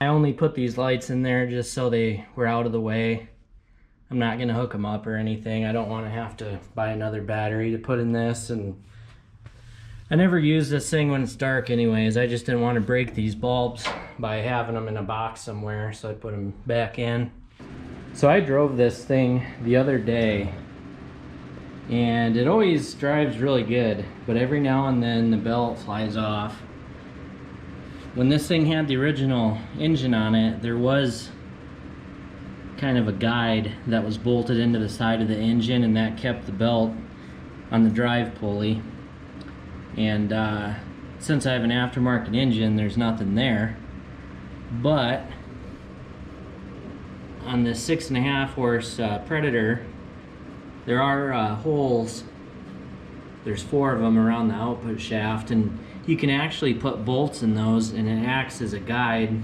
I only put these lights in there just so they were out of the way. I'm not gonna hook them up or anything. I don't want to have to buy another battery to put in this, and I never use this thing when it's dark anyways. I just didn't want to break these bulbs by having them in a box somewhere, so I put them back in. So I drove this thing the other day, and it always drives really good, but every now and then the belt flies off. When this thing had the original engine on it, there was kind of a guide that was bolted into the side of the engine, and that kept the belt on the drive pulley. And since I have an aftermarket engine, there's nothing there. But on the 6.5 horse Predator, there are holes. There's 4 of them around the output shaft, and you can actually put bolts in those, and it acts as a guide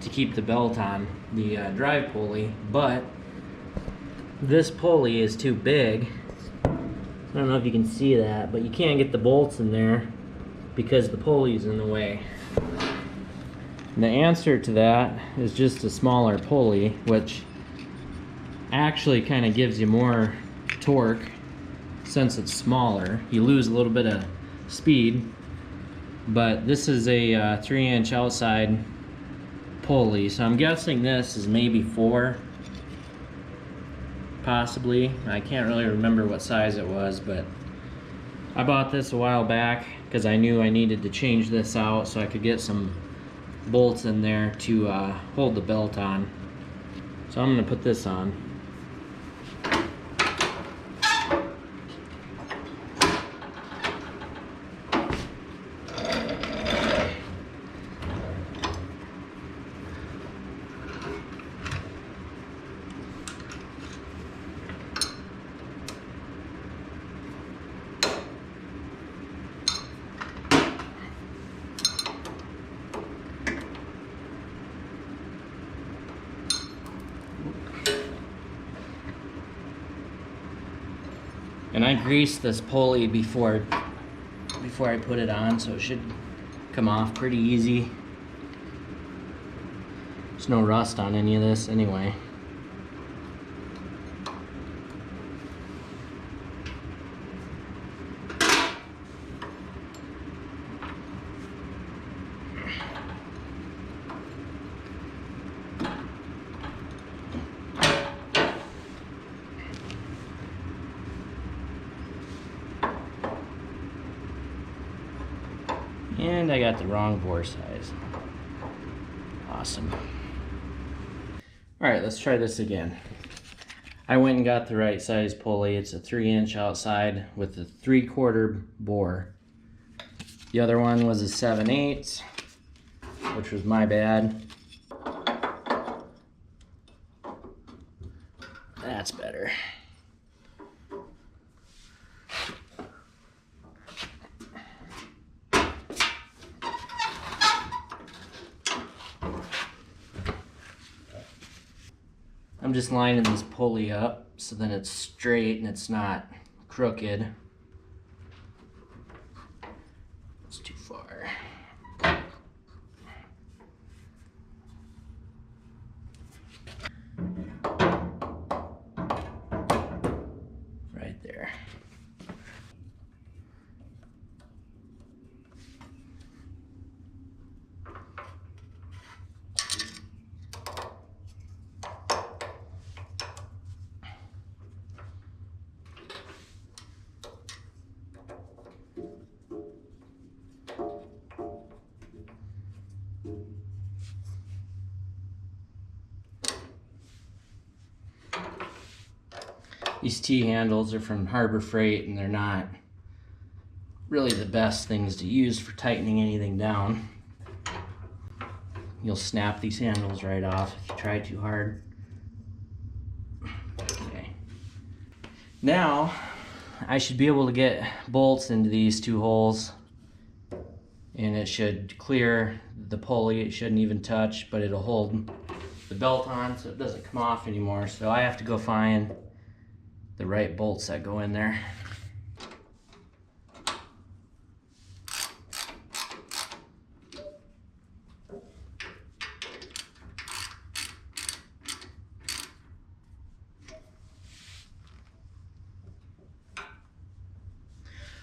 to keep the belt on the drive pulley. But this pulley is too big. I don't know if you can see that, but you can't get the bolts in there because the pulley's in the way. And the answer to that is just a smaller pulley, which actually kind of gives you more torque since it's smaller. You lose a little bit of speed, but this is a 3-inch outside pulley, so I'm guessing this is maybe 4, possibly. I can't really remember what size it was, but I bought this a while back because I knew I needed to change this out so I could get some bolts in there to hold the belt on. So I'm going to put this on. And I greased this pulley before I put it on, so it should come off pretty easy. There's no rust on any of this anyway. And I got the wrong bore size. Awesome. Alright, let's try this again. I went and got the right size pulley. It's a 3-inch outside with a 3/4 bore. The other one was a 7/8, which was my bad. That's better. I'm just lining this pulley up so that it's straight and it's not crooked. It's too far. Right there. These T-handles are from Harbor Freight, and they're not really the best things to use for tightening anything down. You'll snap these handles right off if you try too hard. Okay. Now, I should be able to get bolts into these 2 holes, and it should clear the pulley. It shouldn't even touch, but it'll hold the belt on so it doesn't come off anymore. So I have to go find the right bolts that go in there.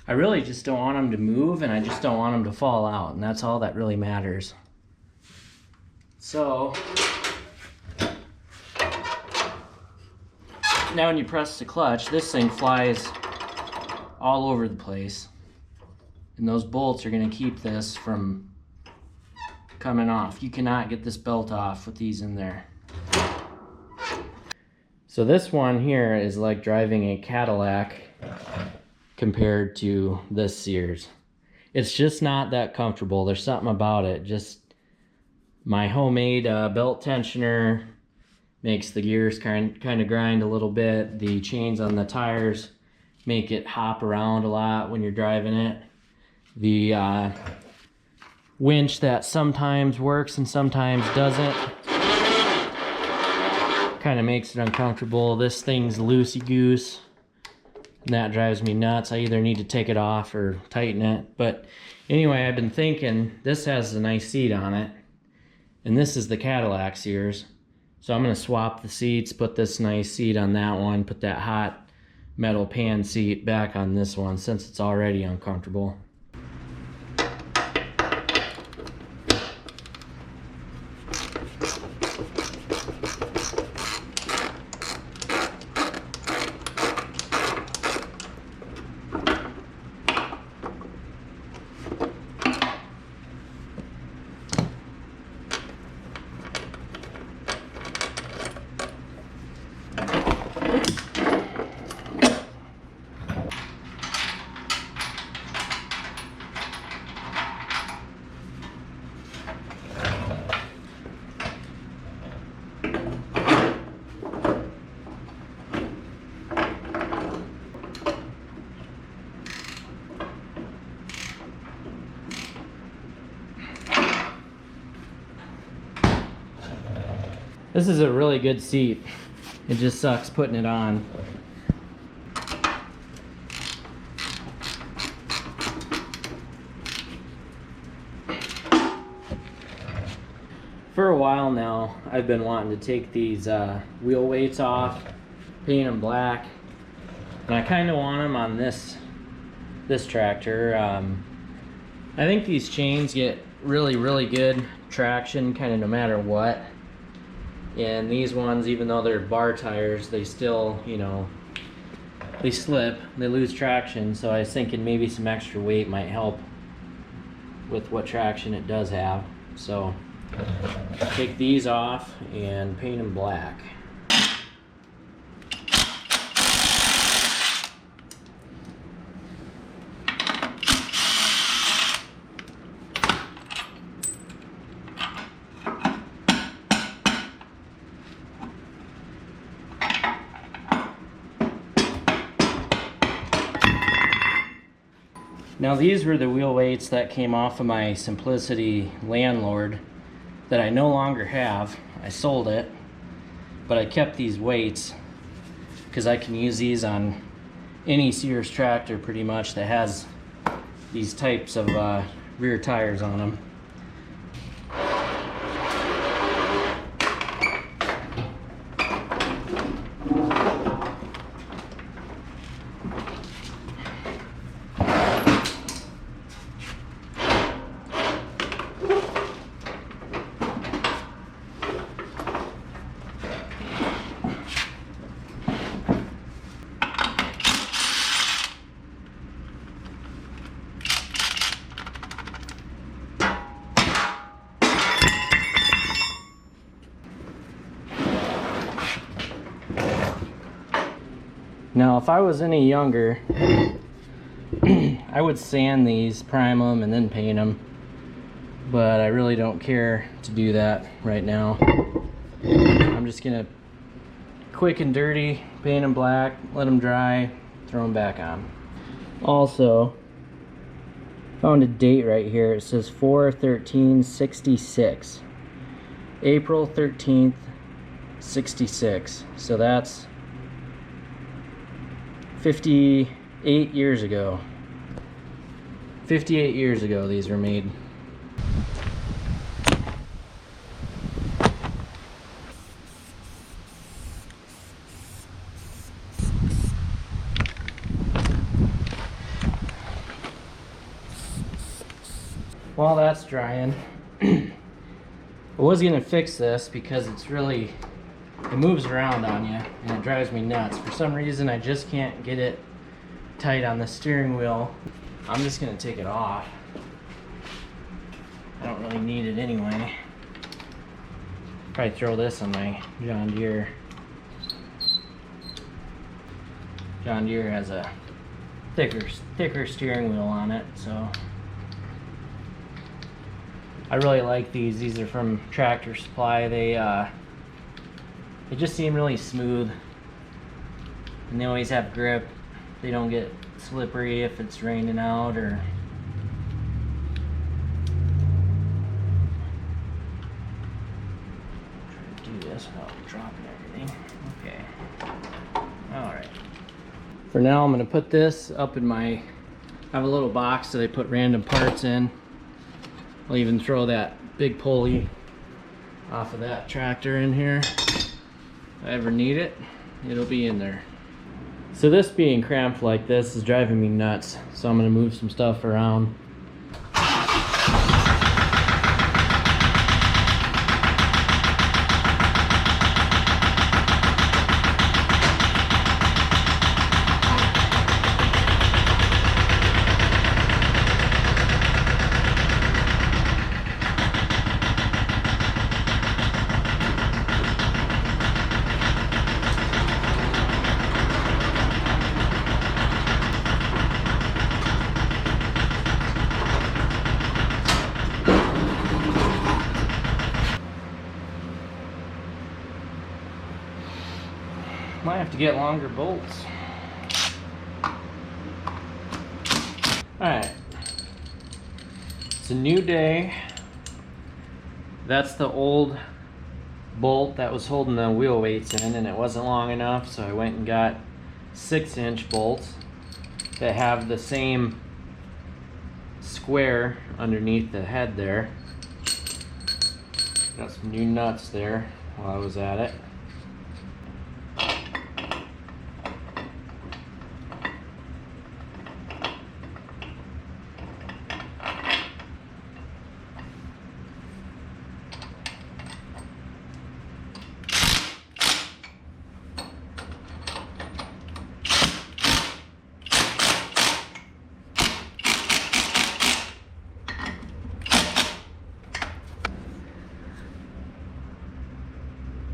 I really just don't want them to move, and I just don't want them to fall out, and that's all that really matters. So now when you press the clutch, this thing flies all over the place, and those bolts are going to keep this from coming off. You cannot get this belt off with these in there. So this one here is like driving a Cadillac compared to this Sears. It's just not that comfortable. There's something about it. Just my homemade belt tensioner makes the gears kind of grind a little bit. The chains on the tires make it hop around a lot when you're driving it. The winch that sometimes works and sometimes doesn't kind of makes it uncomfortable. This thing's loosey-goose, and that drives me nuts. I either need to take it off or tighten it. But anyway, I've been thinking, this has a nice seat on it, and this is the Cadillac Sears. So I'm going to swap the seats, put this nice seat on that one, put that hot metal pan seat back on this one since it's already uncomfortable. This is a really good seat. It just sucks putting it on. For a while now, I've been wanting to take these wheel weights off, paint them black, and I kind of want them on this tractor. I think these chains get really good traction kind of no matter what. And these ones, even though they're bar tires, they still, you know, they slip, they lose traction. So I was thinking maybe some extra weight might help with what traction it does have. So take these off and paint them black. Now these were the wheel weights that came off of my Simplicity Landlord that I no longer have. I sold it, but I kept these weights because I can use these on any Sears tractor pretty much that has these types of rear tires on them. Now, if I was any younger, I would sand these, prime them, and then paint them. But I really don't care to do that right now. I'm just gonna quick and dirty, paint them black, let them dry, throw them back on. Also, found a date right here. It says 4/13/66. April 13th, 66. So that's 58 years ago. 58 years ago these were made. While that's drying, I was gonna fix this because it's really, it moves around on you and it drives me nuts. For some reason I just can't get it tight on the steering wheel. I'm just gonna take it off. I don't really need it anyway. Probably throw this on my John Deere. John Deere has a thicker steering wheel on it, so I really like these. These are from Tractor Supply. They just seem really smooth, and they always have grip. They don't get slippery if it's raining out or. Try to do this without dropping everything. Okay. All right. For now, I'm gonna put this up in my. I have a little box that I put random parts in. I'll even throw that big pulley off of that tractor in here. If I ever need it, it'll be in there. So this being cramped like this is driving me nuts. So I'm gonna move some stuff around. Might have to get longer bolts. Alright. It's a new day. That's the old bolt that was holding the wheel weights in, and it wasn't long enough, so I went and got 6-inch bolts that have the same square underneath the head there. Got some new nuts there while I was at it.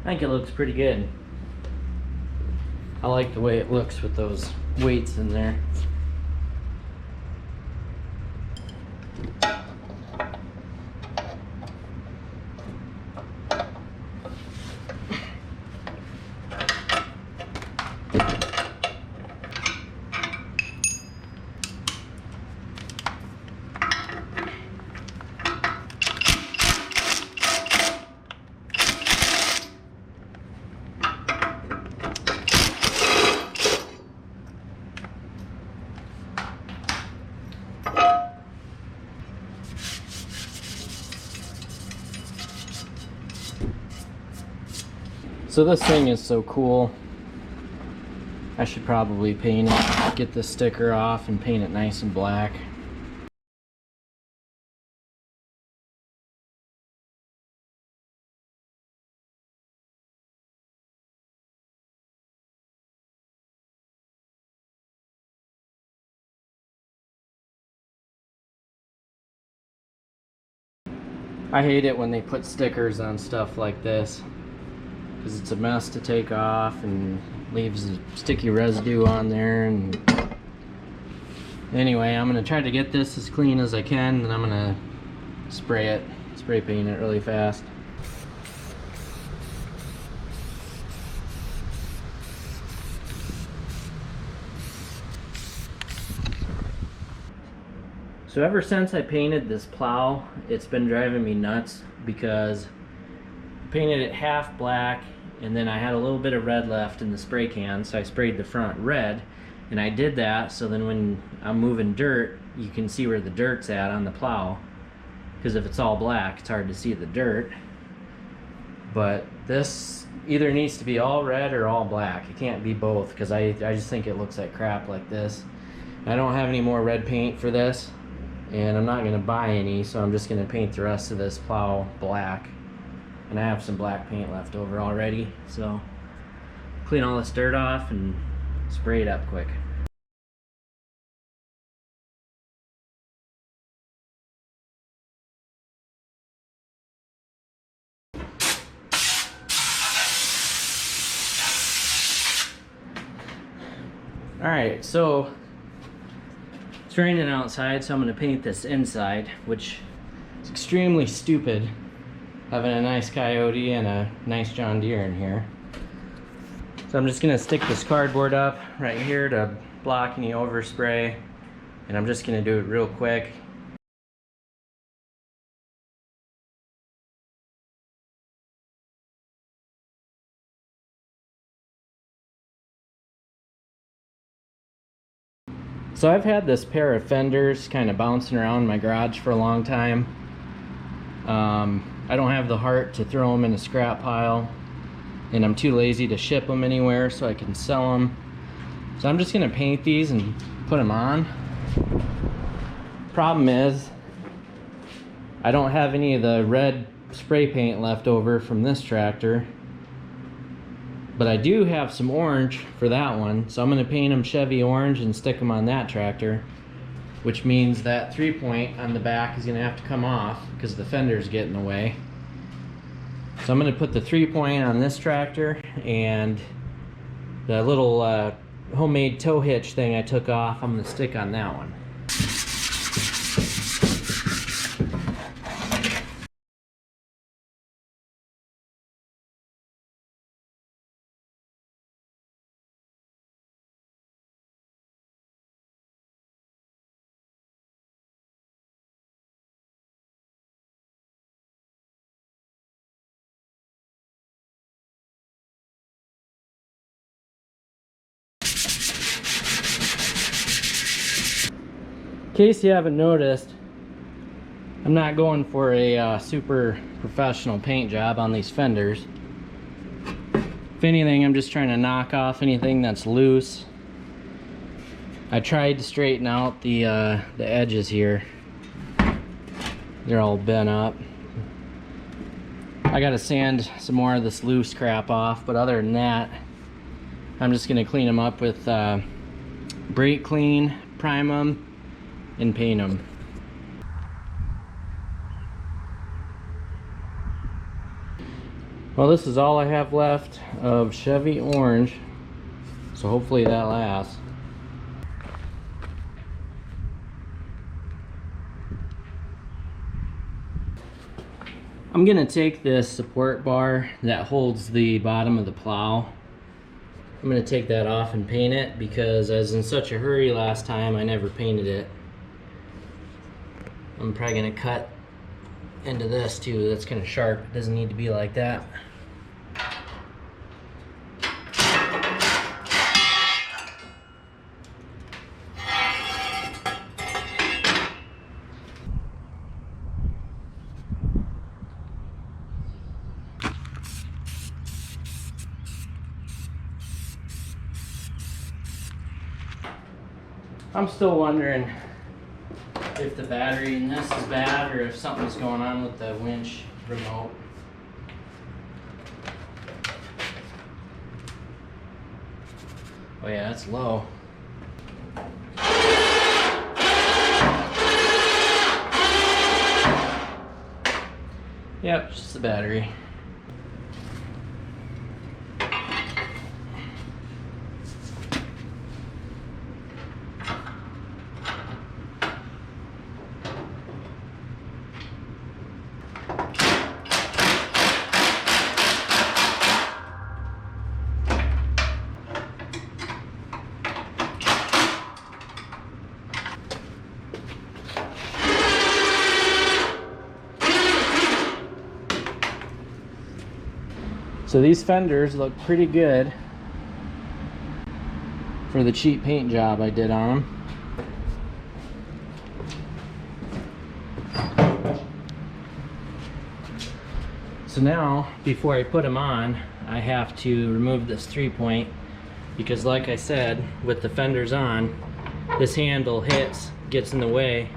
I think it looks pretty good. I like the way it looks with those weights in there. So this thing is so cool. I should probably paint it, get the sticker off and paint it nice and black. I hate it when they put stickers on stuff like this, because it's a mess to take off and leaves a sticky residue on there. And anyway, I'm gonna try to get this as clean as I can, and I'm gonna spray paint it really fast. So ever since I painted this plow, it's been driving me nuts, because I painted it half black and then I had a little bit of red left in the spray can, so I sprayed the front red. And I did that so then when I'm moving dirt, you can see where the dirt's at on the plow, because if it's all black, it's hard to see the dirt. But this either needs to be all red or all black. It can't be both, because I just think it looks like crap like this. I don't have any more red paint for this, and I'm not gonna buy any, so I'm just gonna paint the rest of this plow black. And I have some black paint left over already, so clean all this dirt off and spray it up quick. Alright, so it's raining outside, so I'm going to paint this inside, which is extremely stupid, having a nice Coyote and a nice John Deere in here. So I'm just going to stick this cardboard up right here to block any overspray, and I'm just going to do it real quick. So I've had this pair of fenders kind of bouncing around my garage for a long time. I don't have the heart to throw them in a scrap pile, and I'm too lazy to ship them anywhere so I can sell them. So I'm just gonna paint these and put them on. Problem is, I don't have any of the red spray paint left over from this tractor, but I do have some orange for that one, so I'm going to paint them Chevy orange and stick them on that tractor, which means that 3-point on the back is going to have to come off because the fenders get in the way. So I'm going to put the 3-point on this tractor, and the little homemade tow hitch thing I took off, I'm going to stick on that one. In case you haven't noticed, I'm not going for a super professional paint job on these fenders. If anything, I'm just trying to knock off anything that's loose. I tried to straighten out the edges here. They're all bent up. I gotta sand some more of this loose crap off, but other than that, I'm just gonna clean them up with brake clean, prime them, and paint them. Well, this is all I have left of Chevy orange, so hopefully that lasts. I'm gonna take this support bar that holds the bottom of the plow. I'm gonna take that off and paint it because I was in such a hurry last time I never painted it. I'm probably gonna cut into this too. That's kind of sharp. It doesn't need to be like that. I'm still wondering if the battery in this is bad or if something's going on with the winch remote. Oh yeah, it's low. Yep, just the battery. So these fenders look pretty good for the cheap paint job I did on them. So now, before I put them on, I have to remove this 3-point because like I said, with the fenders on, this handle gets in the way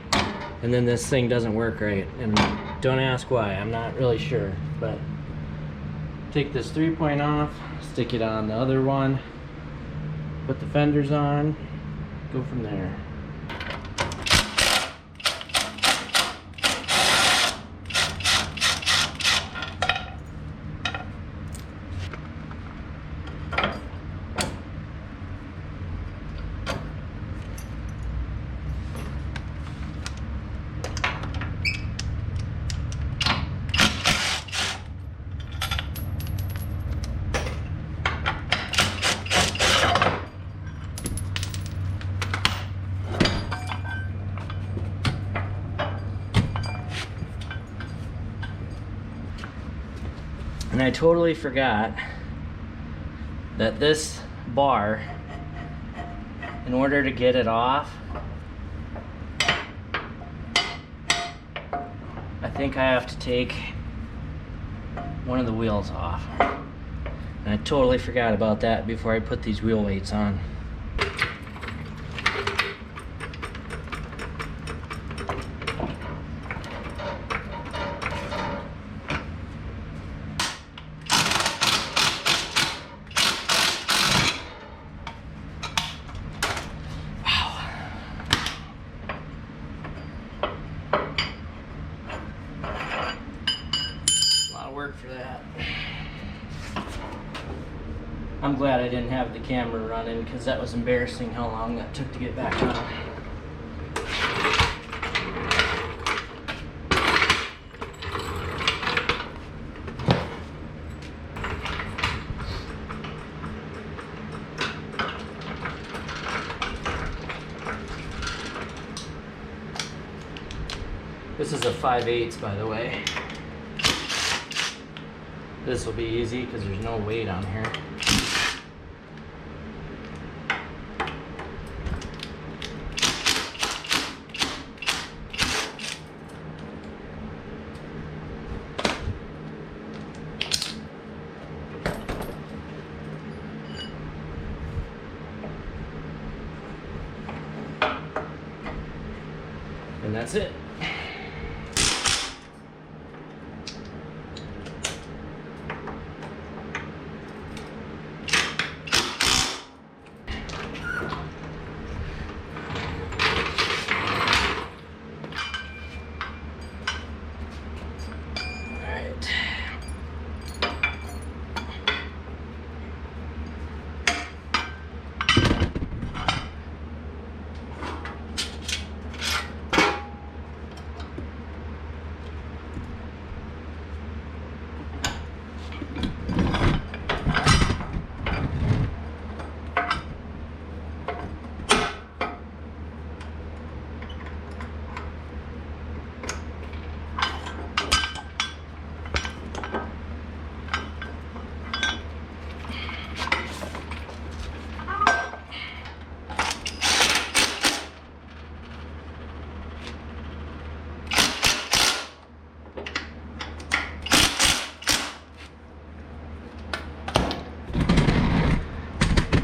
and then this thing doesn't work right, and don't ask why. I'm not really sure, but take this 3-point off, stick it on the other one, put the fenders on, go from there. And I totally forgot that this bar, in order to get it off, I think I have to take one of the wheels off. And I totally forgot about that before I put these wheel weights on. Work for that. I'm glad I didn't have the camera running, because that was embarrassing how long that took to get back on. This is a 5/8, by the way. This will be easy because there's no weight on here. And that's it.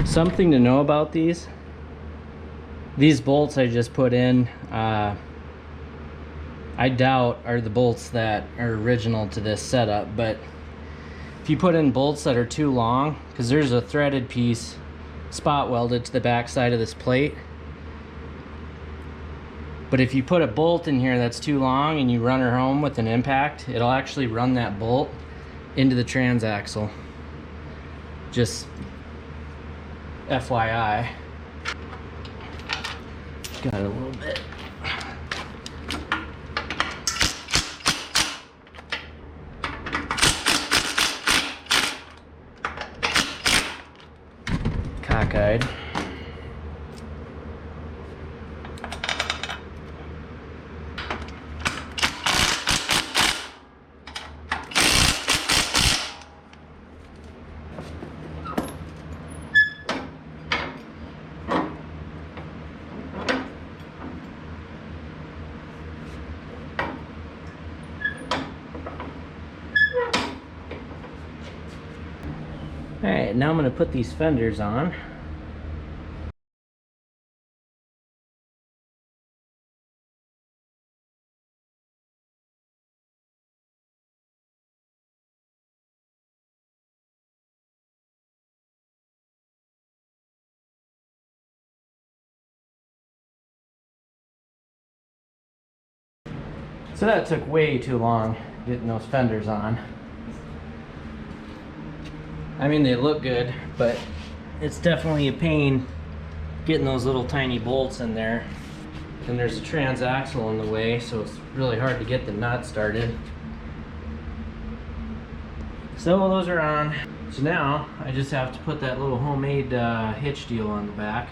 Something to know about these bolts I just put in, I doubt are the bolts that are original to this setup, but if you put in bolts that are too long, because there's a threaded piece spot welded to the back side of this plate, but if you put a bolt in here that's too long and you run her home with an impact, it'll actually run that bolt into the transaxle. Just FYI. Got it a little bit. Cockeyed. Alright, now I'm going to put these fenders on. So that took way too long getting those fenders on. I mean, they look good, but it's definitely a pain getting those little tiny bolts in there. And there's a transaxle in the way, so it's really hard to get the nut started. So those are on. So now I just have to put that little homemade hitch deal on the back.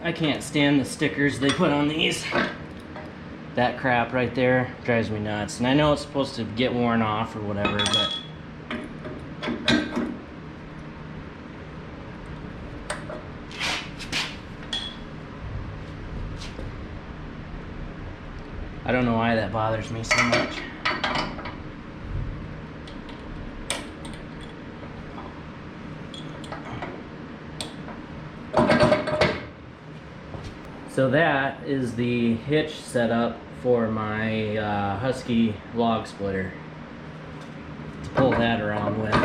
I can't stand the stickers they put on these. That crap right there drives me nuts. And I know it's supposed to get worn off or whatever, but I don't know why that bothers me so much. So that is the hitch setup for my Husky log splitter to pull that around with.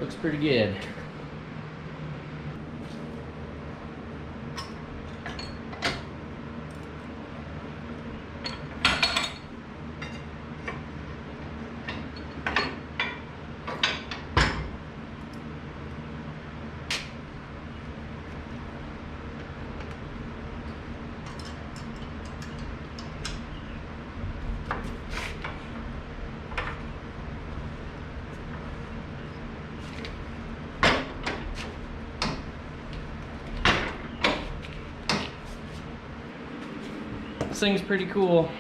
Looks pretty good. This thing's pretty cool.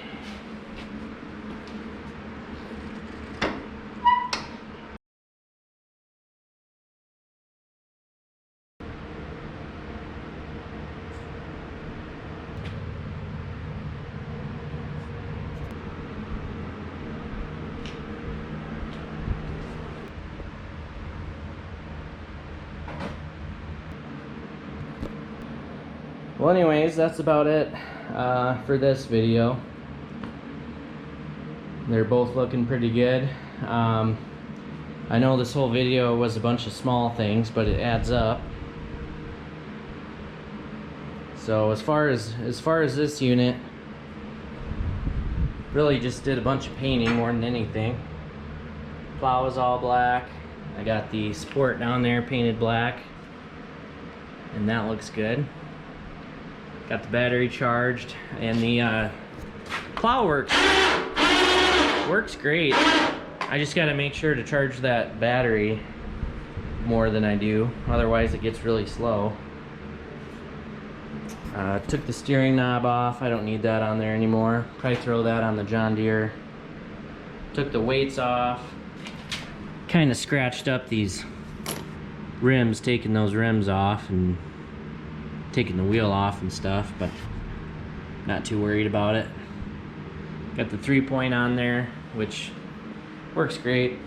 Well, anyways, that's about it for this video. They're both looking pretty good. I know this whole video was a bunch of small things, but it adds up. So as far as this unit, really just did a bunch of painting more than anything. Plow is all black. I got the support down there painted black, and that looks good. Got the battery charged, and the plow works great. I just got to make sure to charge that battery more than I do, otherwise it gets really slow. Took the steering knob off. I don't need that on there anymore. Probably throw that on the John Deere. Took the weights off. Kind of scratched up these rims, taking those rims off and taking the wheel off and stuff, but not too worried about it. Got the 3-point on there, which works great.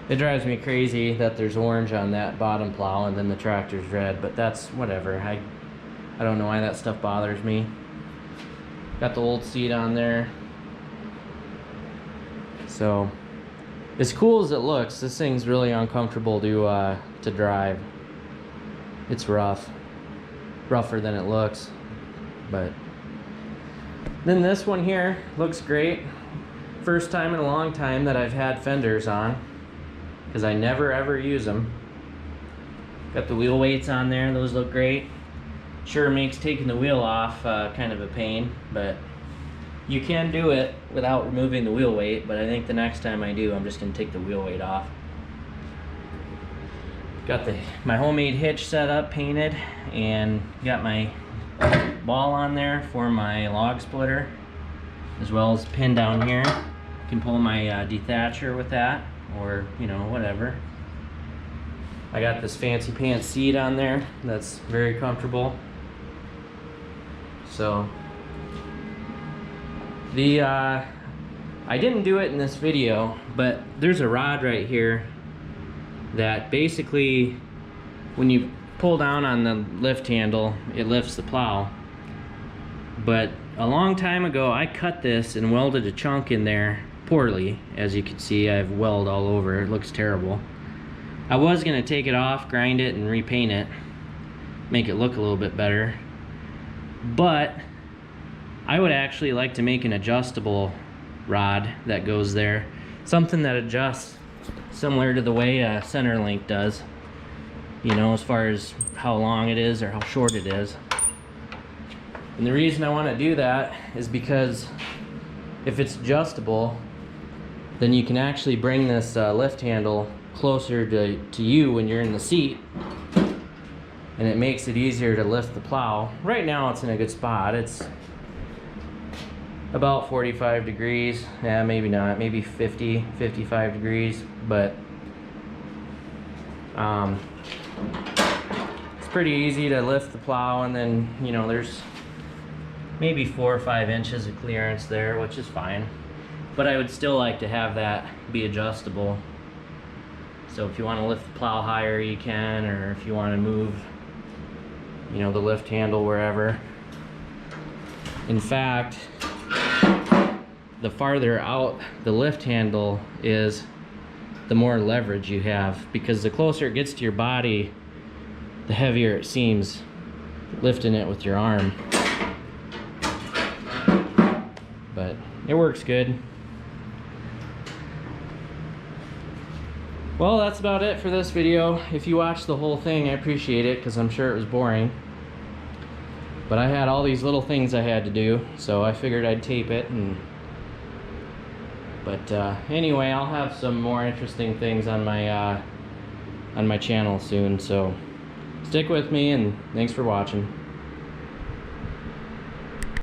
It drives me crazy that there's orange on that bottom plow and then the tractor's red, but that's whatever. I don't know why that stuff bothers me. Got the old seat on there. So as cool as it looks, this thing's really uncomfortable to drive. It's rougher than it looks. But then this one here looks great. First time in a long time that I've had fenders on, because I never ever use them. Got the wheel weights on there, those look great. Sure makes taking the wheel off kind of a pain, but you can do it without removing the wheel weight, but I think the next time I do, I'm just gonna take the wheel weight off. Got my homemade hitch set up, painted, and got my ball on there for my log splitter, as well as pin down here. Can pull my dethatcher with that, or you know, whatever. I got this fancy pants seat on there that's very comfortable. So I didn't do it in this video, but there's a rod right here that basically, when you pull down on the lift handle, it lifts the plow. But a long time ago, I cut this and welded a chunk in there poorly. As you can see, I have weld all over. It looks terrible. I was gonna take it off, grind it, and repaint it, make it look a little bit better. But I would actually like to make an adjustable rod that goes there. Something that adjusts similar to the way a center link does. You know, as far as how long it is or how short it is. And the reason I want to do that is because if it's adjustable, then you can actually bring this lift handle closer to you when you're in the seat, and it makes it easier to lift the plow. Right now it's in a good spot. It's about 45 degrees. Yeah, maybe not, maybe 50, 55 degrees, but it's pretty easy to lift the plow, and then, you know, there's maybe 4 or 5 inches of clearance there, which is fine. But I would still like to have that be adjustable. So if you want to lift the plow higher, you can, or if you want to move, you know, the lift handle wherever. In fact, the farther out the lift handle is, the more leverage you have, because the closer it gets to your body, the heavier it seems lifting it with your arm. But it works good. Well, that's about it for this video. If you watched the whole thing, I appreciate it, because I'm sure it was boring. But I had all these little things I had to do, so I figured I'd tape it. But anyway, I'll have some more interesting things on my channel soon, so stick with me, and thanks for watching.